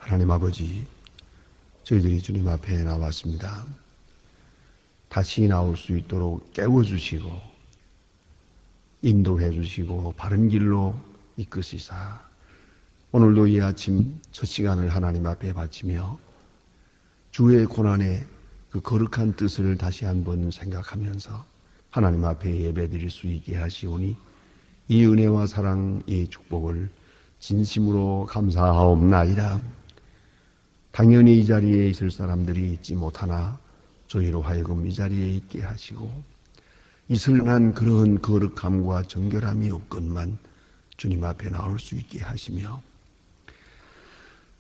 하나님 아버지, 저희들이 주님 앞에 나왔습니다. 다시 나올 수 있도록 깨워주시고 인도해 주시고 바른 길로 이끄시사 오늘도 이 아침 첫 시간을 하나님 앞에 바치며 주의 고난의 그 거룩한 뜻을 다시 한번 생각하면서 하나님 앞에 예배드릴 수 있게 하시오니 이 은혜와 사랑, 이 축복을 진심으로 감사하옵나이다. 당연히 이 자리에 있을 사람들이 있지 못하나 저희로 하여금 이 자리에 있게 하시고 이슬난 그런 거룩함과 정결함이 없건만 주님 앞에 나올 수 있게 하시며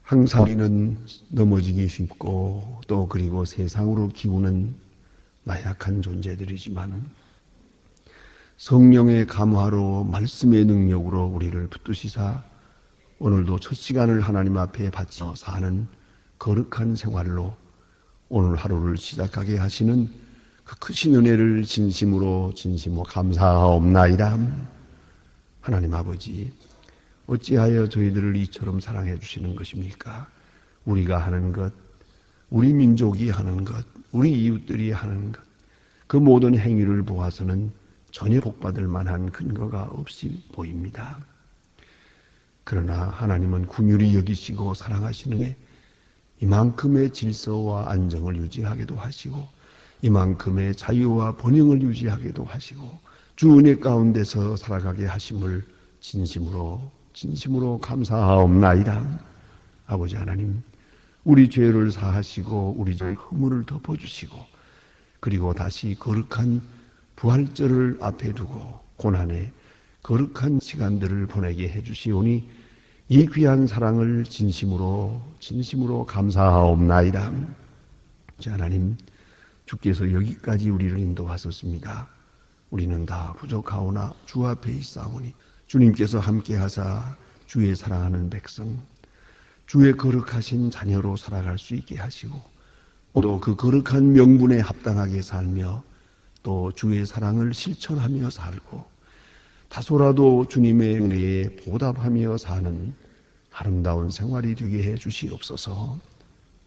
항상 우리는 넘어지기 쉽고 또 그리고 세상으로 기우는 나약한 존재들이지만 성령의 감화로 말씀의 능력으로 우리를 붙드시사 오늘도 첫 시간을 하나님 앞에 바쳐 사는 거룩한 생활로 오늘 하루를 시작하게 하시는 그 크신 은혜를 진심으로 감사하옵나이다. 하나님 아버지, 어찌하여 저희들을 이처럼 사랑해 주시는 것입니까? 우리가 하는 것, 우리 민족이 하는 것, 우리 이웃들이 하는 것, 그 모든 행위를 보아서는 전혀 복받을 만한 근거가 없이 보입니다. 그러나 하나님은 긍휼히 여기시고 사랑하시는 게 이만큼의 질서와 안정을 유지하게도 하시고 이만큼의 자유와 번영을 유지하게도 하시고 주 은혜 가운데서 살아가게 하심을 진심으로 감사하옵나이다. 아버지 하나님, 우리 죄를 사하시고 우리 죄의 허물을 덮어주시고 그리고 다시 거룩한 부활절을 앞에 두고 고난의 거룩한 시간들을 보내게 해주시오니 이 귀한 사랑을 진심으로 감사하옵나이다. 하나님, 주께서 여기까지 우리를 인도하셨습니다. 우리는 다 부족하오나 주 앞에 있사오니 주님께서 함께하사 주의 사랑하는 백성, 주의 거룩하신 자녀로 살아갈 수 있게 하시고 또 그 거룩한 명분에 합당하게 살며 또 주의 사랑을 실천하며 살고 다소라도 주님의 은혜에 보답하며 사는 아름다운 생활이 되게 해 주시옵소서.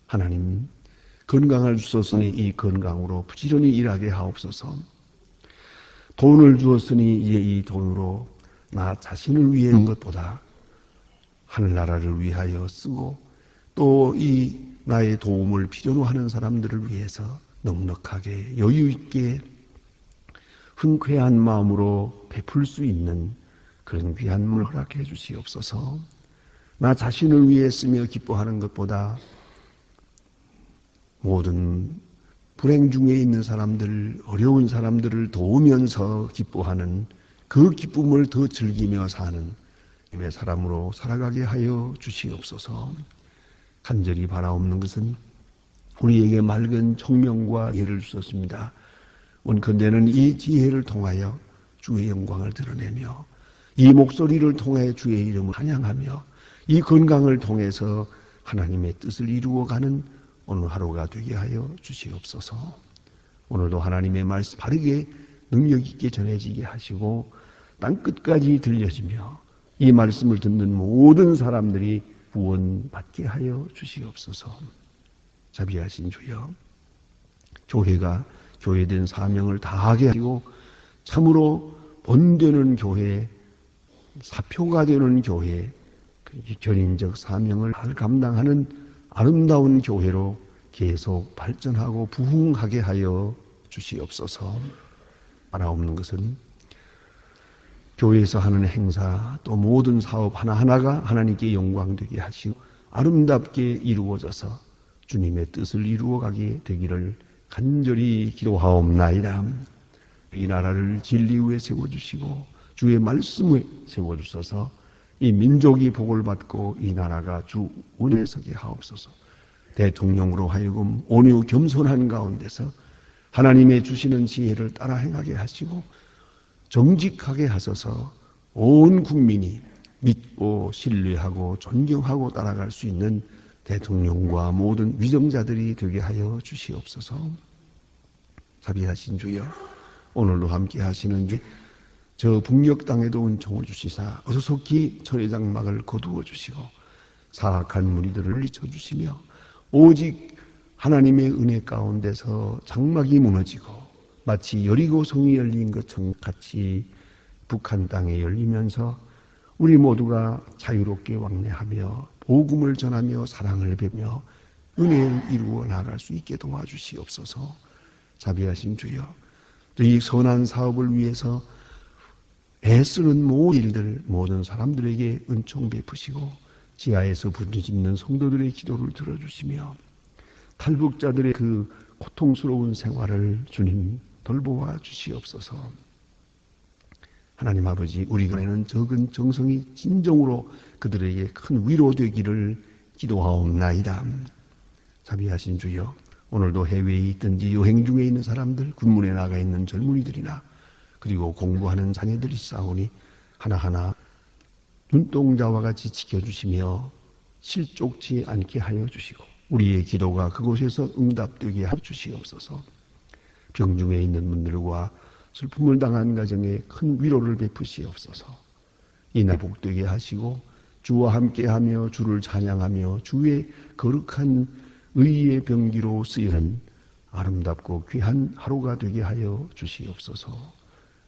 하나님, 건강을 주셨으니 이 건강으로 부지런히 일하게 하옵소서. 돈을 주었으니 이제 이 돈으로 나 자신을 위해 하는 것보다 하늘나라를 위하여 쓰고 또 이 나의 도움을 필요로 하는 사람들을 위해서 넉넉하게 여유 있게 흔쾌한 마음으로 베풀 수 있는 그런 귀한 물을 허락해 주시옵소서. 나 자신을 위해 쓰며 기뻐하는 것보다 모든 불행 중에 있는 사람들, 어려운 사람들을 도우면서 기뻐하는 그 기쁨을 더 즐기며 사는 님의 사람으로 살아가게 하여 주시옵소서. 간절히 바라옵는 것은 우리에게 맑은 총명과 이해를 주셨습니다. 원컨대는 이 지혜를 통하여 주의 영광을 드러내며 이 목소리를 통해 주의 이름을 찬양하며 이 건강을 통해서 하나님의 뜻을 이루어가는 오늘 하루가 되게 하여 주시옵소서. 오늘도 하나님의 말씀 바르게 능력 있게 전해지게 하시고 땅끝까지 들려지며 이 말씀을 듣는 모든 사람들이 구원받게 하여 주시옵소서. 자비하신 주여, 교회가 교회된 사명을 다하게 하시고 참으로 본되는 교회, 사표가 되는 교회, 견인적 사명을 감당하는 아름다운 교회로 계속 발전하고 부흥하게 하여 주시옵소서. 바라옵는 것은 교회에서 하는 행사 또 모든 사업 하나하나가 하나님께 영광되게 하시고 아름답게 이루어져서 주님의 뜻을 이루어가게 되기를 간절히 기도하옵나이다. 이 나라를 진리 위에 세워주시고 주의 말씀에 세워주셔서 이 민족이 복을 받고 이 나라가 주 운에 서게 하옵소서. 대통령으로 하여금 온유 겸손한 가운데서 하나님의 주시는 지혜를 따라 행하게 하시고 정직하게 하셔서 온 국민이 믿고 신뢰하고 존경하고 따라갈 수 있는 대통령과 모든 위정자들이 되게 하여 주시옵소서. 자비하신 주여, 오늘도 함께 하시는 게 저 북녘 땅에도 은총을 주시사 어서 속히 철의 장막을 거두어 주시고 사악한 무리들을 물리쳐주시며 오직 하나님의 은혜 가운데서 장막이 무너지고 마치 여리고 성이 열린 것처럼 같이 북한 땅에 열리면서 우리 모두가 자유롭게 왕래하며 복음을 전하며 사랑을 베며 은혜를 이루어 나갈 수 있게 도와주시옵소서. 자비하신 주여, 또 이 선한 사업을 위해서 애쓰는 모든 일들, 모든 사람들에게 은총 베푸시고 지하에서 부르짖는 성도들의 기도를 들어주시며 탈북자들의 그 고통스러운 생활을 주님 돌보아 주시옵소서. 하나님 아버지, 우리 교회는 적은 정성이 진정으로 그들에게 큰 위로 되기를 기도하옵나이다. 자비하신 주여, 오늘도 해외에 있든지 여행 중에 있는 사람들, 군문에 나가 있는 젊은이들이나 그리고 공부하는 자녀들이 싸우니 하나하나 눈동자와 같이 지켜주시며 실족치 않게 하여 주시고 우리의 기도가 그곳에서 응답되게 하여 주시옵소서. 병중에 있는 분들과 슬픔을 당한 가정에 큰 위로를 베푸시옵소서. 이날 복되게 하시고 주와 함께하며 주를 찬양하며 주의 거룩한 의의 병기로 쓰이는 아름답고 귀한 하루가 되게 하여 주시옵소서.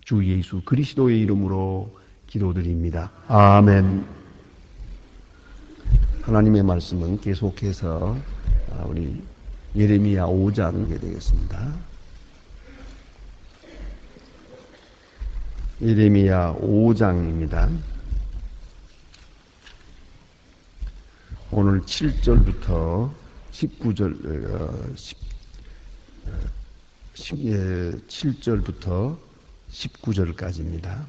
주 예수 그리스도의 이름으로 기도드립니다. 아멘. 하나님의 말씀은 계속해서 우리 예레미야 5장에 되겠습니다. 예레미야 5장입니다. 오늘 7절부터 19절, 7절부터 19절까지입니다.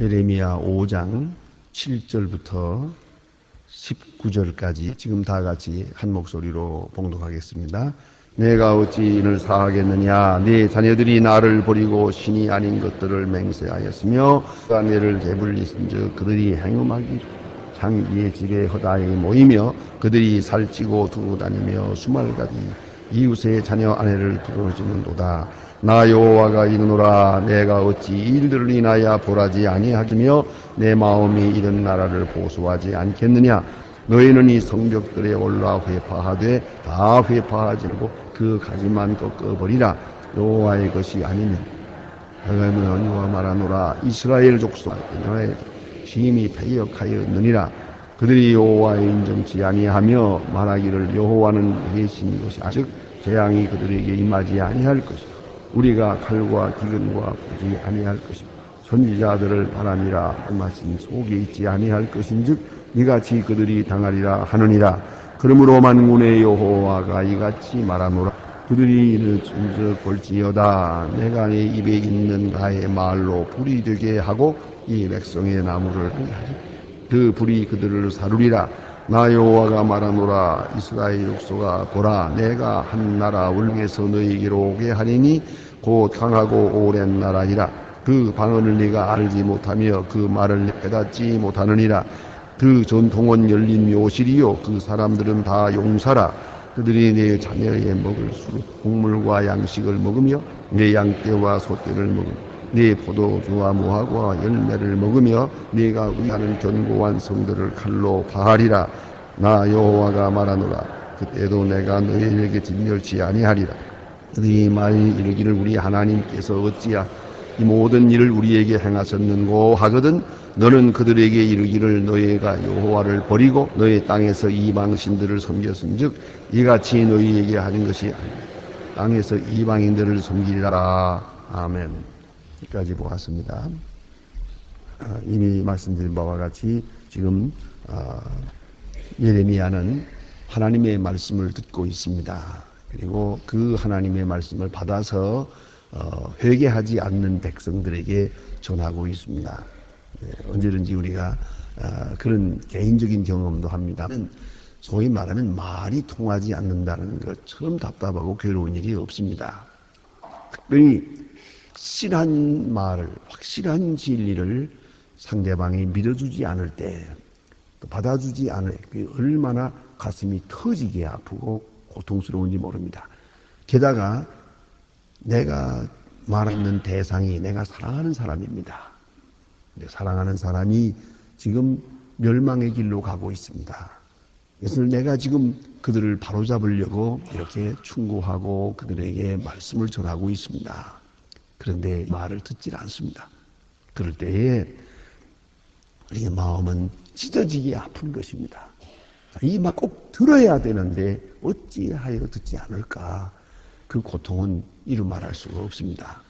예레미야 5장 7절부터 19절까지 지금 다 같이 한 목소리로 봉독하겠습니다. 내가 어찌 이를 사하겠느냐? 네 자녀들이 나를 버리고 신이 아닌 것들을 맹세하였으며 그가 내를 배불리신즉 그들이 행음하기 장기의 집에 허다히 모이며 그들이 살찌고 두루 다니며 수말가지 이웃의 자녀 아내를 부르짖는도다. 나 여호와가 이르노라. 내가 어찌 이 일들을 인하여 벌하지 아니하기며 내 마음이 이런 나라를 보수하지 않겠느냐? 너희는 이 성벽들에 올라 회파하되 다 회파하지 말고 그 가지만 꺾어버리라. 여호와의 것이 아니면 여호와는 여호와 말하노라. 이스라엘 족속 너의 심히 패역하였느니라. 그들이 여호와의 인정치 아니하며 말하기를 여호와는 계신 것이 즉 재앙이 그들에게 임하지 아니할 것이요 우리가 칼과 기근과 보지 아니할 것이요 선지자들을 바람이라 말씀 속에 있지 아니할 것인즉 이같이 그들이 당하리라 하느니라. 그러므로 만군의 여호와가 이같이 말하노라. 그들이 이를 준적 볼지어다. 내가 내 입에 있는 나의 말로 불이 되게 하고 이 백성의 나무를 하리. 그 불이 그들을 사르리라. 나 여호와가 말하노라. 이스라엘 족속아 보라. 내가 한 나라 울에서 너희에게로 오게 하리니 곧 강하고 오랜 나라이라. 그 방언을 네가 알지 못하며 그 말을 깨닫지 못하느니라. 그 전통은 열린 묘실이요 그 사람들은 다 용사라. 그들이 내 자녀의 먹을 수 곡물과 양식을 먹으며 내 양떼와 소떼를 먹으며 내 포도주와 무화과 열매를 먹으며 네가 위하는 견고한 성들을 칼로 파하리라. 나 여호와가 말하노라. 그때도 내가 너희에게 진멸치 아니하리라. 너희 말이 이르기를 우리 하나님께서 어찌야 이 모든 일을 우리에게 행하셨는고 하거든 너는 그들에게 이르기를 너희가 여호와를 버리고 너희 땅에서 이방신들을 섬겼은즉 이같이 너희에게 하는 것이 땅에서 이방인들을 섬기리라. 아멘. 여기까지 보았습니다. 이미 말씀드린 바와 같이 지금 예레미야는 하나님의 말씀을 듣고 있습니다. 그리고 그 하나님의 말씀을 받아서 회개하지 않는 백성들에게 전하고 있습니다. 언제든지 우리가 그런 개인적인 경험도 합니다. 소위 말하면 말이 통하지 않는다는 것처럼 답답하고 괴로운 일이 없습니다. 특별히 확실한 말을, 확실한 진리를 상대방이 믿어주지 않을 때, 또 받아주지 않을 때 얼마나 가슴이 터지게 아프고 고통스러운지 모릅니다. 게다가 내가 말하는 대상이 내가 사랑하는 사람입니다. 사랑하는 사람이 지금 멸망의 길로 가고 있습니다. 그래서 내가 지금 그들을 바로잡으려고 이렇게 충고하고 그들에게 말씀을 전하고 있습니다. 그런데 말을 듣질 않습니다. 그럴 때에 우리의 마음은 찢어지게 아픈 것입니다. 이 말 꼭 들어야 되는데 어찌하여 듣지 않을까? 그 고통은 이루 말할 수가 없습니다.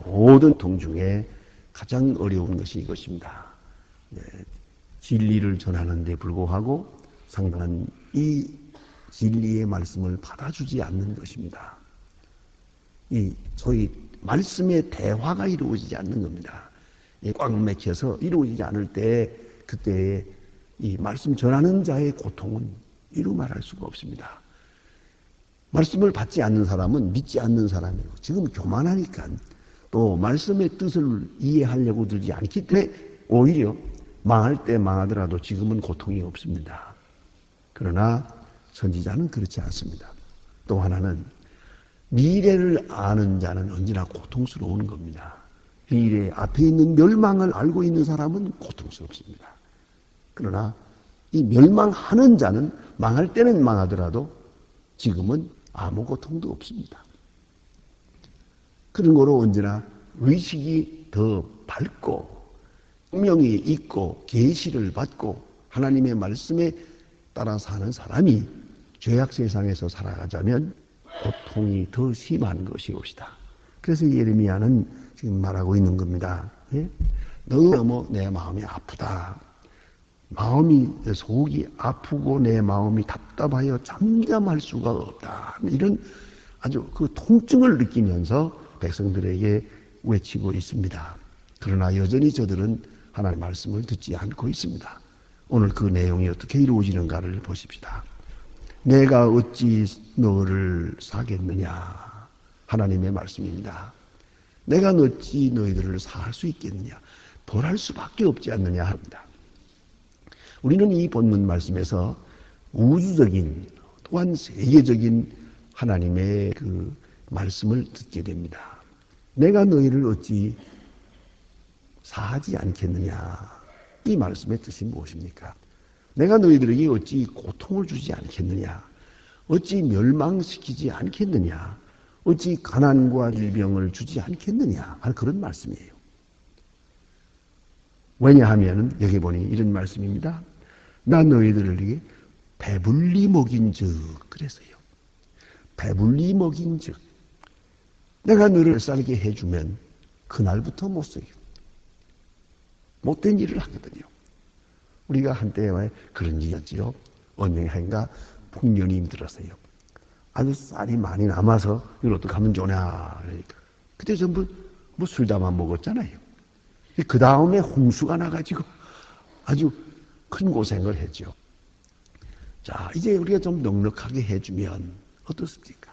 모든 고통 중에 가장 어려운 것이 이것입니다. 진리를 전하는 데 불구하고 상당한 이 진리의 말씀을 받아주지 않는 것입니다. 이 소위 말씀의 대화가 이루어지지 않는 겁니다. 꽉 맥혀서 이루어지지 않을 때 그때 이 말씀 전하는 자의 고통은 이루 말할 수가 없습니다. 말씀을 받지 않는 사람은 믿지 않는 사람이고 지금 교만하니까 또 말씀의 뜻을 이해하려고 들지 않기 때문에 오히려 망할 때 망하더라도 지금은 고통이 없습니다. 그러나 선지자는 그렇지 않습니다. 또 하나는 미래를 아는 자는 언제나 고통스러운 겁니다. 미래 앞에 있는 멸망을 알고 있는 사람은 고통스럽습니다. 그러나 이 멸망하는 자는 망할 때는 망하더라도 지금은 아무 고통도 없습니다. 그런 거로 언제나 의식이 더 밝고 생명이 있고 계시를 받고 하나님의 말씀에 따라 사는 사람이 죄악 세상에서 살아가자면 고통이 더 심한 것이옵시다. 그래서 예레미야는 지금 말하고 있는 겁니다. 너무 내 마음이 아프다. 속이 아프고 내 마음이 답답하여 잠잠할 수가 없다. 이런 아주 그 통증을 느끼면서 백성들에게 외치고 있습니다. 그러나 여전히 저들은 하나님의 말씀을 듣지 않고 있습니다. 오늘 그 내용이 어떻게 이루어지는가를 보십시다. 내가 어찌 너를 사겠느냐. 하나님의 말씀입니다. 내가 어찌 너희들을 사할 수 있겠느냐. 벌할 수밖에 없지 않느냐 합니다. 우리는 이 본문 말씀에서 우주적인 또한 세계적인 하나님의 그 말씀을 듣게 됩니다. 내가 너희를 어찌 사하지 않겠느냐. 이 말씀의 뜻이 무엇입니까? 내가 너희들에게 어찌 고통을 주지 않겠느냐. 어찌 멸망시키지 않겠느냐. 어찌 가난과 질병을 주지 않겠느냐 하는 그런 말씀이에요. 왜냐하면 여기 보니 이런 말씀입니다. 나 너희들에게 배불리 먹인 즉 그랬어요. 배불리 먹인 즉 내가 너를 살게 해주면 그날부터 못 써요. 못된 일을 하거든요. 우리가 한때 그런 일이었지요. 어느 해인가 풍년이 힘들었어요. 아주 쌀이 많이 남아서 이걸 어떻게 하면 좋냐. 그러니까 그때 전부 뭐 술 담아 먹었잖아요. 그 다음에 홍수가 나가지고 아주 큰 고생을 했죠. 자, 이제 우리가 좀 넉넉하게 해주면 어떻습니까?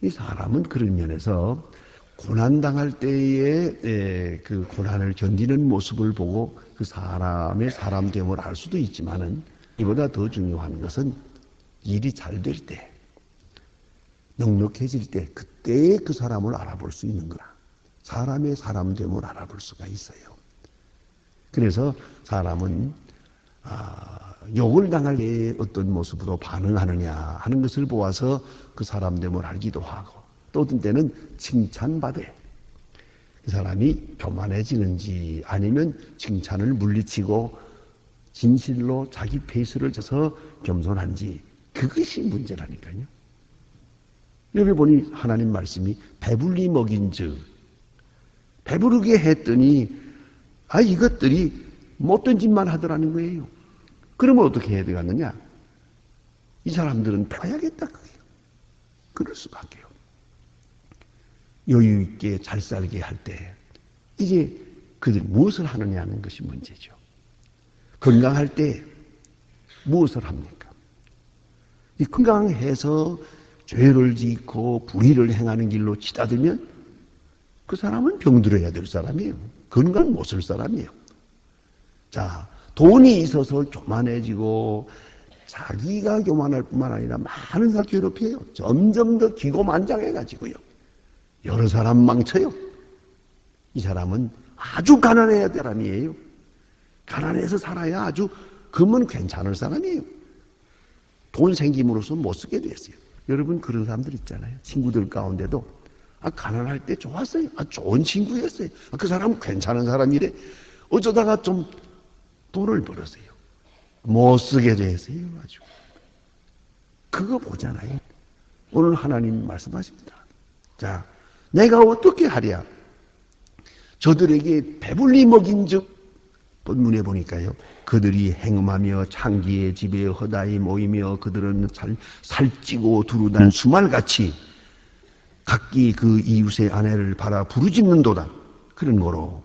이 사람은 그런 면에서 고난당할 때에 그 고난을 견디는 모습을 보고 그 사람의 사람됨을 알 수도 있지만은 이보다 더 중요한 것은 일이 잘 될 때, 넉넉해질 때 그때에 그 사람을 알아볼 수 있는 거라. 사람의 사람됨을 알아볼 수가 있어요. 그래서 사람은 욕을 당할 때 어떤 모습으로 반응하느냐 하는 것을 보아서 그 사람됨을 알기도 하고 또 어떤 때는 칭찬받을 그 사람이 교만해지는지 아니면 칭찬을 물리치고 진실로 자기 페이스를 져서 겸손한지 그것이 문제라니까요. 여기 보니 하나님 말씀이 배불리 먹인 즉 배부르게 했더니 이것들이 못된 짓만 하더라는 거예요. 그러면 어떻게 해야 되겠느냐? 이 사람들은 봐야겠다 그게요. 그럴 수밖에요. 여유 있게 잘 살게 할 때 이제 그들이 무엇을 하느냐는 것이 문제죠. 건강할 때 무엇을 합니까? 이 건강해서 죄를 짓고 불의를 행하는 길로 치닫으면 그 사람은 병들어야 될 사람이에요. 건강 못 쓸 사람이에요. 자, 돈이 있어서 교만해지고 자기가 교만할 뿐만 아니라 많은 사람 괴롭혀요. 점점 더 기고만장해가지고요. 여러 사람 망쳐요. 이 사람은 아주 가난해야 될 사람이에요. 가난해서 살아야 아주 그러면 괜찮을 사람이에요. 돈 생김으로써 못 쓰게 됐어요. 여러분 그런 사람들 있잖아요. 친구들 가운데도 가난할 때 좋았어요. 좋은 친구였어요. 그 사람은 괜찮은 사람이래. 어쩌다가 좀 돈을 벌었어요. 못 쓰게 됐어요. 아주. 그거 보잖아요. 오늘 하나님 말씀하십니다. 자, 내가 어떻게 하랴? 저들에게 배불리 먹인즉 본문에 보니까요. 그들이 행음하며 창기의 집에 허다히 모이며 그들은 살찌고 두루단 수말같이 각기 그 이웃의 아내를 바라 부르짖는도다. 그런 거로.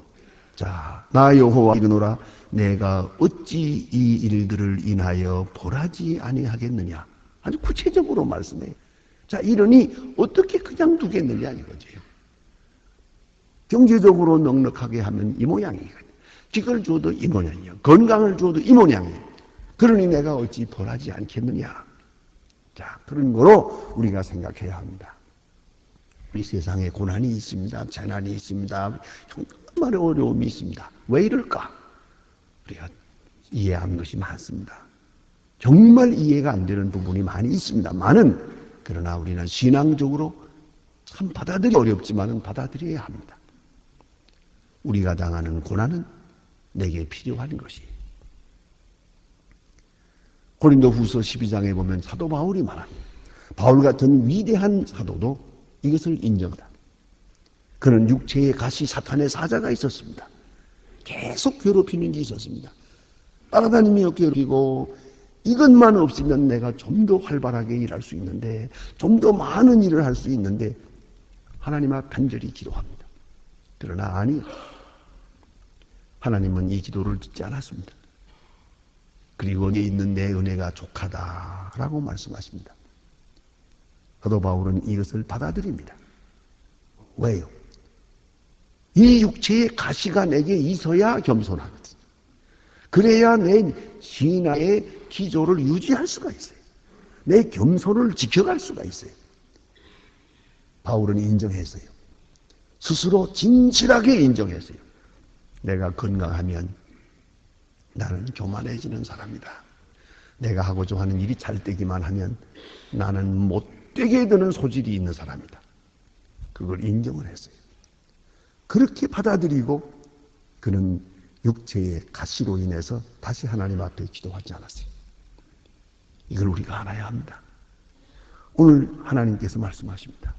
자, 나 여호와 이르노라 내가 어찌 이 일들을 인하여 벌하지 아니하겠느냐. 아주 구체적으로 말씀해요. 자, 이러니 어떻게 그냥 두겠느냐 이거지요. 경제적으로 넉넉하게 하면 이 모양이거든요. 직을 줘도 이 모양이에요. 건강을 줘도 이 모양이에요. 그러니 내가 어찌 벌하지 않겠느냐. 자, 그런 거로 우리가 생각해야 합니다. 우리 세상에 고난이 있습니다. 재난이 있습니다. 정말 어려움이 있습니다. 왜 이럴까? 우리가 이해하는 것이 많습니다. 정말 이해가 안 되는 부분이 많이 있습니다만은 그러나 우리는 신앙적으로 참 받아들이기 어렵지만은 받아들여야 합니다. 우리가 당하는 고난은 내게 필요한 것이. 고린도후서 12장에 보면 사도 바울이 말합니다. 바울 같은 위대한 사도도 이것을 인정한다. 그는 육체에 가시 사탄의 사자가 있었습니다. 계속 괴롭히는 게 있었습니다. 따라다니며 괴롭히고 이것만 없으면 내가 좀 더 활발하게 일할 수 있는데 좀 더 많은 일을 할 수 있는데 하나님 앞 간절히 기도합니다. 그러나 아니요. 하나님은 이 기도를 듣지 않았습니다. 그리고 내 있는 내 은혜가 족하다라고 말씀하십니다. 사도 바울은 이것을 받아들입니다. 왜요? 이 육체의 가시가 내게 있어야 겸손하거든. 그래야 내 신앙의 기조를 유지할 수가 있어요. 내 겸손을 지켜갈 수가 있어요. 바울은 인정했어요. 스스로 진실하게 인정했어요. 내가 건강하면 나는 교만해지는 사람이다. 내가 하고자 하는 일이 잘 되기만 하면 나는 못되게 되는 소질이 있는 사람이다. 그걸 인정을 했어요. 그렇게 받아들이고 그는 육체의 가시로 인해서 다시 하나님 앞에 기도하지 않았어요. 이걸 우리가 알아야 합니다. 오늘 하나님께서 말씀하십니다.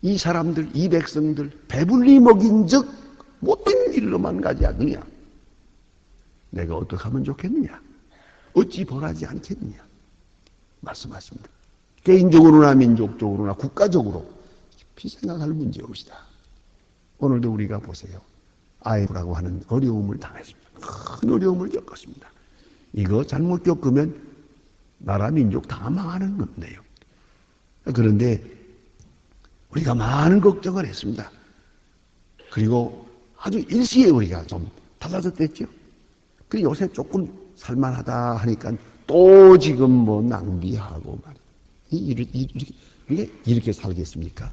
이 사람들, 이 백성들 배불리 먹인 즉 못된 일로만 가지 않느냐. 내가 어떻게 하면 좋겠느냐. 어찌 벌하지 않겠느냐. 말씀하십니다. 개인적으로나 민족적으로나 국가적으로 깊이 생각할 문제옵시다. 오늘도 우리가 보세요. IMF라고 하는 어려움을 당했습니다. 큰 어려움을 겪었습니다. 이거 잘못 겪으면 나라 민족 다 망하는 건데요. 그런데 우리가 많은 걱정을 했습니다. 그리고 아주 일시에 우리가 좀 달라졌댔죠. 그리고 요새 조금 살만하다 하니까 또 지금 뭐 낭비하고 말이에요. 이렇게 살겠습니까?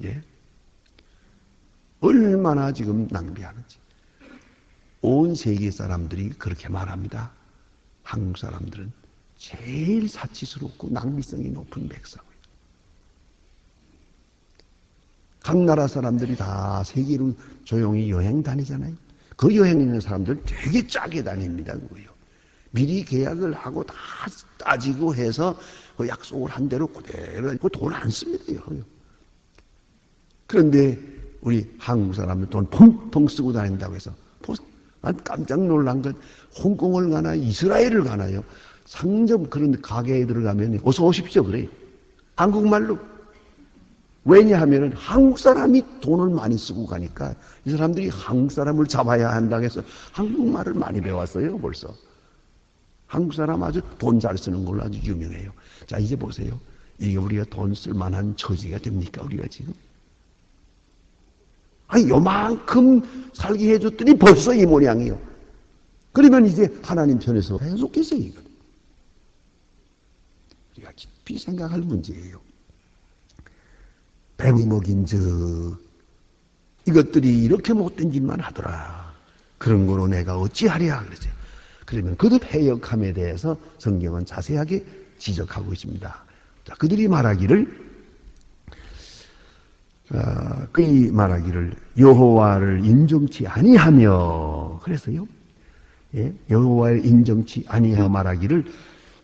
예. 얼마나 지금 낭비하는지. 온 세계 사람들이 그렇게 말합니다. 한국 사람들은 제일 사치스럽고 낭비성이 높은 백성이에요. 각 나라 사람들이 다 세계로 조용히 여행 다니잖아요. 그 여행 있는 사람들 되게 짜게 다닙니다. 그거요. 미리 계약을 하고 다 따지고 해서 그 약속을 한 대로 그대로 돈 안 씁니다. 그런데 우리 한국 사람들 돈 펑펑 쓰고 다닌다고 해서 깜짝 놀란 건 홍콩을 가나 이스라엘을 가나요. 상점 그런 가게에 들어가면 어서 오십시오 그래요. 한국말로. 왜냐하면 한국 사람이 돈을 많이 쓰고 가니까 이 사람들이 한국 사람을 잡아야 한다고 해서 한국말을 많이 배웠어요 벌써. 한국 사람 아주 돈 잘 쓰는 걸로 아주 유명해요. 자 이제 보세요. 이게 우리가 돈 쓸 만한 처지가 됩니까 우리가 지금? 아니 요만큼 살게 해줬더니 벌써 이 모양이에요. 그러면 이제 하나님 편에서 계속해서 이거 우리가 깊이 생각할 문제예요. 배불리 먹인 즉 이것들이 이렇게 못된 짓만 하더라. 그런 거로 내가 어찌하랴 그러죠. 그러면 그들 패역함에 대해서 성경은 자세하게 지적하고 있습니다. 자, 그들이 말하기를 여호와를 인정치 아니하며 그래서요. 예? 여호와를 인정치 아니하며 말하기를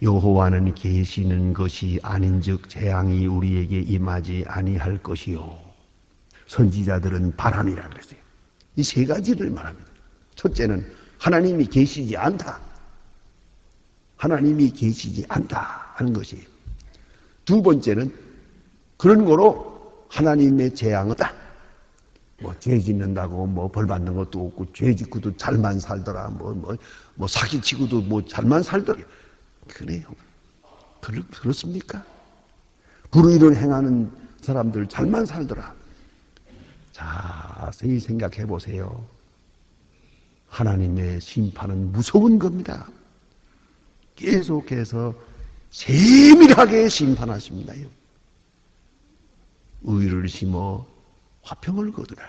여호와는 계시는 것이 아닌즉 재앙이 우리에게 임하지 아니할 것이요. 선지자들은 바람이라 그랬어요. 이 세 가지를 말합니다. 첫째는 하나님이 계시지 않다. 하나님이 계시지 않다 하는 것이에요. 두 번째는 그런 거로 하나님의 재앙은 없다. 뭐 죄 짓는다고 뭐 벌 받는 것도 없고 죄 짓고도 잘만 살더라. 뭐 사기치고도 뭐 잘만 살더라. 그래요. 그렇습니까? 불의를 행하는 사람들 잘만 살더라. 자세히 생각해 보세요. 하나님의 심판은 무서운 겁니다. 계속해서 세밀하게 심판하십니다. 의를 심어 화평을 거두라.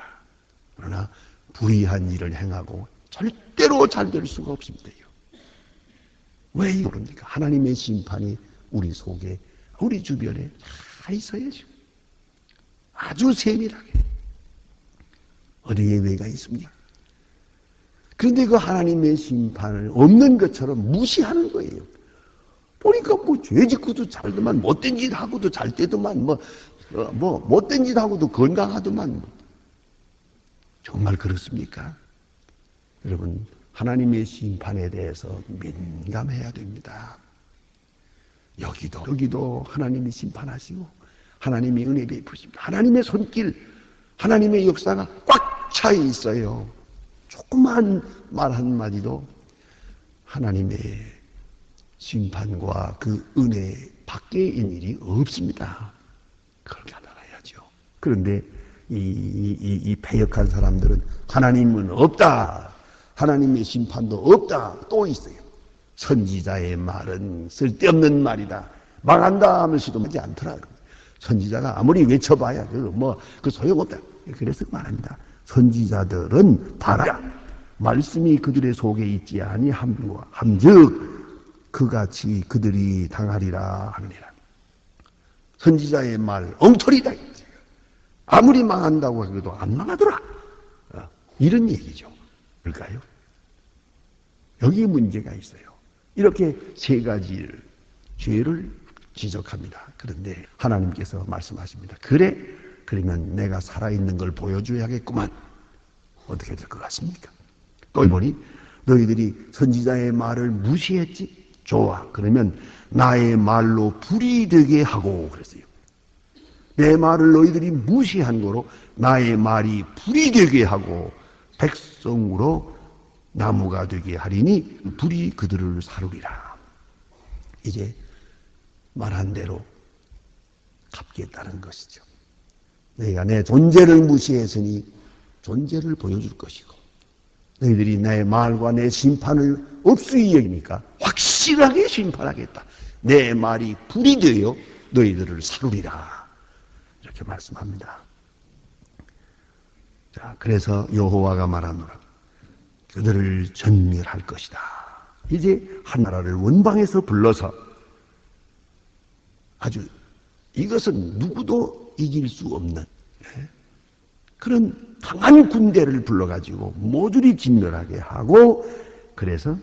그러나 불의한 일을 행하고 절대로 잘 될 수가 없습니다. 왜 그럽니까? 하나님의 심판이 우리 속에, 우리 주변에 다 있어야죠. 아주 세밀하게. 어디에 예외가 있습니까? 그런데 그 하나님의 심판을 없는 것처럼 무시하는 거예요. 보니까 뭐 죄 짓고도 잘더만, 못된 짓 하고도 잘 때더만, 못된 짓 하고도 건강하더만. 정말 그렇습니까? 여러분, 하나님의 심판에 대해서 민감해야 됩니다. 여기도 하나님이 심판하시고, 하나님이 은혜 베푸십니다. 하나님의 손길, 하나님의 역사가 꽉 차 있어요. 조그만 말 한마디도 하나님의 심판과 그 은혜 밖에인 일이 없습니다. 그렇게 알아야죠. 그런데 이 패역한 사람들은 하나님은 없다. 하나님의 심판도 없다. 또 있어요. 선지자의 말은 쓸데없는 말이다. 망한다 하면서도 하지 않더라. 선지자가 아무리 외쳐봐야 그 소용없다. 그래서 말합니다. 선지자들은 바라 말씀이 그들의 속에 있지 아니함즉 그같이 그들이 당하리라 하느니라. 선지자의 말 엉터리다. 아무리 망한다고 해도 안 망하더라. 이런 얘기죠. 그럴까요? 여기 문제가 있어요. 이렇게 세 가지 죄를 지적합니다. 그런데 하나님께서 말씀하십니다. 그래? 그러면 내가 살아있는 걸 보여줘야겠구만. 어떻게 될 것 같습니까? 또 보니 너희들이 선지자의 말을 무시했지? 좋아. 그러면 나의 말로 불이 되게 하고 그랬어요. 내 말을 너희들이 무시한 거로 나의 말이 불이 되게 하고 백성으로 나무가 되게 하리니 불이 그들을 사르리라. 이제 말한 대로 갚겠다는 것이죠. 너희가 내 존재를 무시했으니 존재를 보여줄 것이고 너희들이 내 말과 내 심판을 없이 여기니까 확실하게 심판하겠다. 내 말이 불이 되어 너희들을 사르리라. 이렇게 말씀합니다. 자, 그래서 여호와가 말하노라. 그들을 전멸할 것이다. 이제 한 나라를 원방에서 불러서 아주 이것은 누구도 이길 수 없는 그런 강한 군대를 불러가지고 모조리 진멸하게 하고 그래서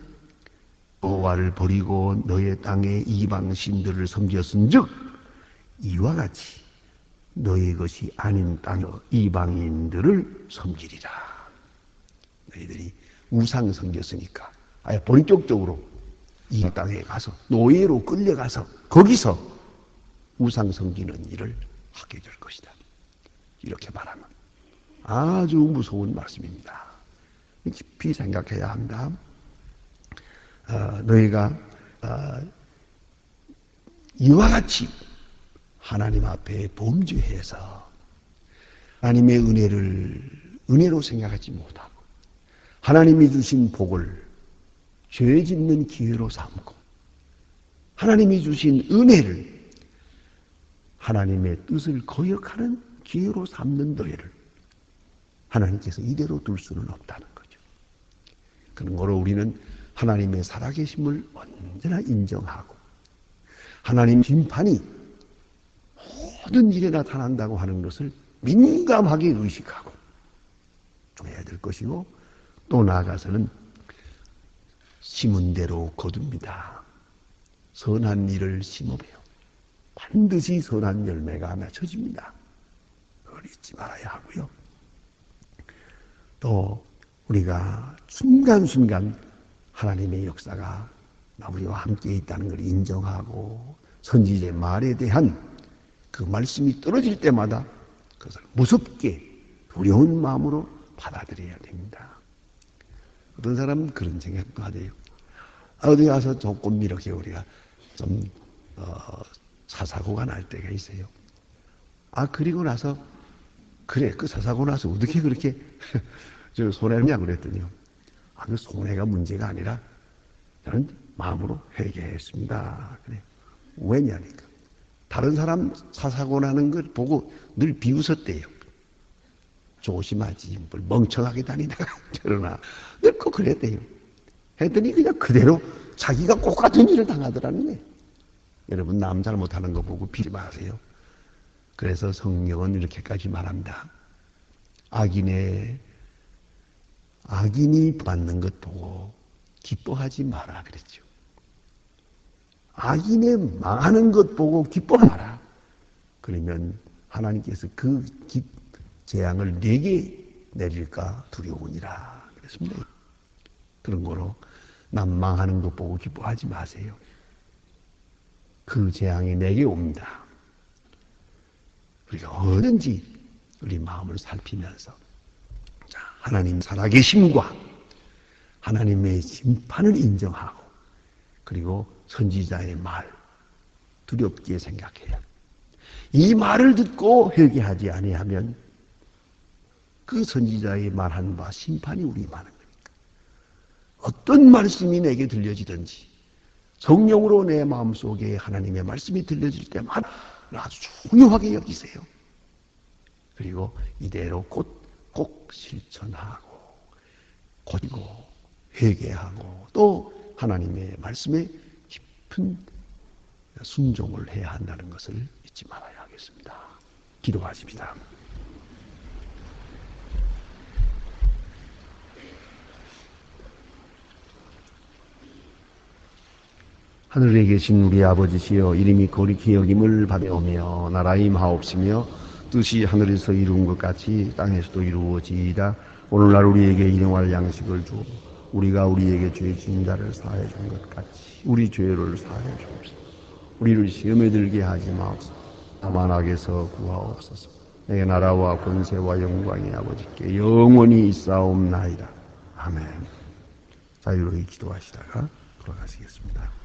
여호와를 버리고 너의 땅에 이방신들을 섬겼은즉 이와 같이 너의 것이 아닌 땅에 이방인들을 섬기리라. 너희들이 우상 섬겼으니까 아예 본격적으로 이 땅에 가서 노예로 끌려가서 거기서 우상 섬기는 일을 하게 될 것이다. 이렇게 말하면 아주 무서운 말씀입니다. 깊이 생각해야 합니다. 너희가 이와 같이 하나님 앞에 범죄해서 하나님의 은혜로 생각하지 못하고 하나님이 주신 복을 죄 짓는 기회로 삼고 하나님이 주신 은혜를 하나님의 뜻을 거역하는 기회로 삼는 너희를 하나님께서 이대로 둘 수는 없다는 거죠. 그런 거로 우리는 하나님의 살아계심을 언제나 인정하고 하나님 심판이 모든 일에 나타난다고 하는 것을 민감하게 의식하고 해야 될 것이고, 또 나아가서는 심은 대로 거둡니다. 선한 일을 심으며 반드시 선한 열매가 맺혀집니다. 그걸 잊지 말아야 하고요. 또 우리가 순간순간 하나님의 역사가 우리와 함께 있다는 걸 인정하고 선지자의 말에 대한 그 말씀이 떨어질 때마다 그것을 무섭게 두려운 마음으로 받아들여야 됩니다. 어떤 사람은 그런 생각도 하대요. 어디 가서 조금 이렇게 우리가 좀 사사고가 날 때가 있어요. 그리고 나서 그래, 그 사사고 나서 어떻게 그렇게 저 손해냐 그랬더니요. 그 손해가 문제가 아니라 저는 마음으로 회개했습니다. 그래. 왜냐니까 다른 사람 사사고 나는 걸 보고 늘 비웃었대요. 조심하지, 뭘 멍청하게 다니다가 그러나 늘 꼭 그랬대요. 했더니 그냥 그대로 자기가 똑같은 일을 당하더라는 거예요. 여러분, 남 잘못하는 거 보고 비지 마세요. 그래서 성경은 이렇게까지 말합니다. 악인이 받는 것 보고 기뻐하지 마라 그랬죠. 악인의 망하는 것 보고 기뻐하라. 그러면 하나님께서 그 재앙을 내게 내릴까 두려우니라 그랬습니다. 그런 거로 남 망하는 것 보고 기뻐하지 마세요. 그 재앙이 내게 옵니다. 우리가 어딘지 우리 마음을 살피면서 하나님 살아계심과 하나님의 심판을 인정하고 그리고 선지자의 말 두렵게 생각해요. 이 말을 듣고 회개하지 아니하면 그 선지자의 말한 바 심판이 우리 많은 거니까. 어떤 말씀이 내게 들려지든지 성령으로 내 마음속에 하나님의 말씀이 들려질 때마다 아주 중요하게 여기세요. 그리고 이대로 꼭 실천하고 고치고 회개하고 또 하나님의 말씀에 깊은 순종을 해야 한다는 것을 잊지 말아야 하겠습니다. 기도하십시다. 하늘에 계신 우리 아버지시여, 이름이 거룩히 여김을 받아오며 나라의 임하옵시며 뜻이 하늘에서 이루은 것 같이 땅에서도 이루어지이다. 오늘날 우리에게 일용할 양식을 주옵소서. 우리가 우리에게 죄 지은 자를 사하여 준 것 같이 우리 죄를 사하여 주옵소서. 우리를 시험에 들게 하지 마옵소서. 다만 악에서 구하옵소서. 내게 나라와 권세와 영광이 아버지께 영원히 있사옵나이다. 아멘. 자유로이 기도하시다가 돌아가시겠습니다.